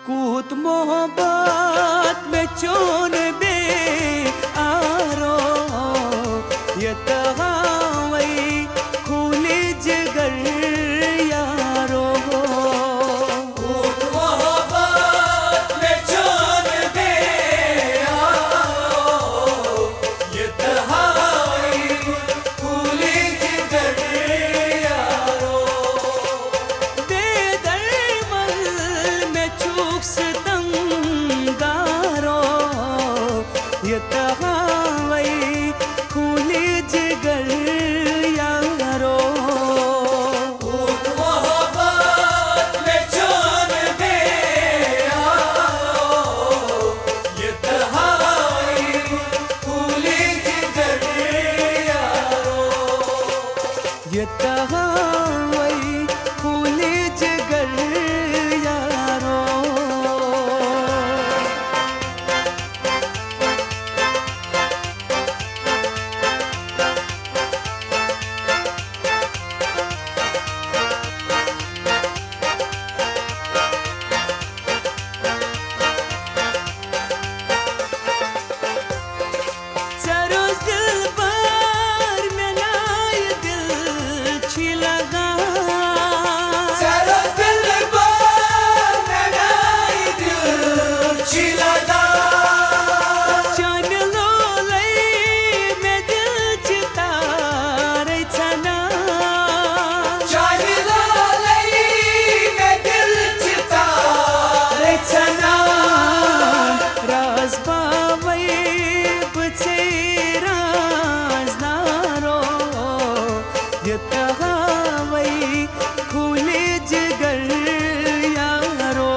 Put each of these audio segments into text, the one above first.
कूत मोहब्बत में चोन बे आरो ये तगावई खुली जिगर यारो कूत मोहब्बत में चोन बे आरो ये तगावई खुली जिगर यारो बेदर्मल में चूक स्तंगारो ये तगावई खुली जिगर यारो कूत मोहब्बत में चोन बे आरो ये तगावई खुली जिगर यारो ये तगावई खुली जिगर यारो सरोज दिल पर मेरा ये दिल छी लगा सरोज दिल पर मेरा ये दिल छी लगा जान लो लई में दिल चितारे छना जान लो लई में दिल चितारे छना राज बावई बचे राज नारो ये तगावई खुली जिगर यारो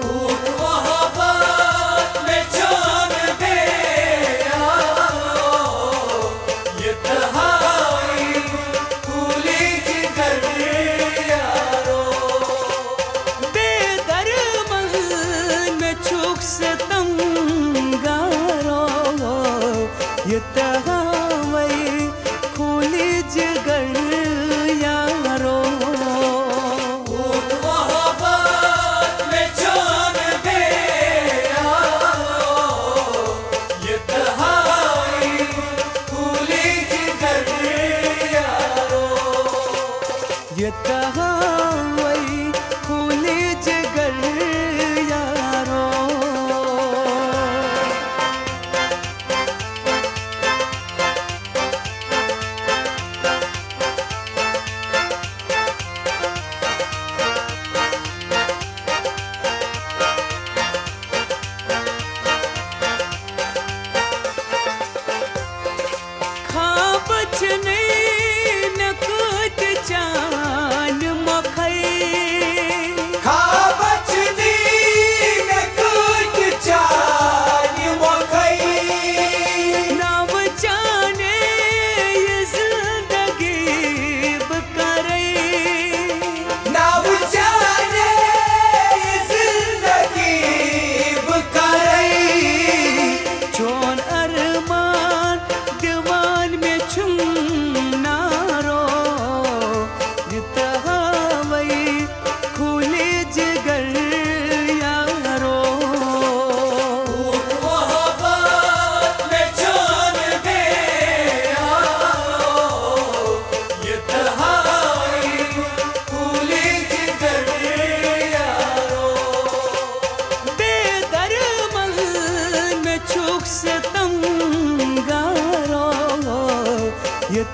कूत मोहब्बत में चोन बे आरो ये तगावई खुली जिगर यारो बेदर्मल में चूक स्तंगारो ये तगावई खुली जिगर यारो कूत मोहब्बत में चोन बे आरो ये तगावई खुली जिगर यारो ये तगावई खुली जिगर यारो खाबच नहीं न कुछ चान मखई खाबच नहीं न कुछ चान मखई नाव जाने ये जिंदगी बकरई नाव जाने ये जिंदगी बकरई चोन अरमान दीवान में छुम नारो ये तगावई खुली जिगर यारो कूत मोहब्बत में चोन बे आरो ये तगावई खुली जिगर यारो बेदर्मल में चूक स्तंगारो ये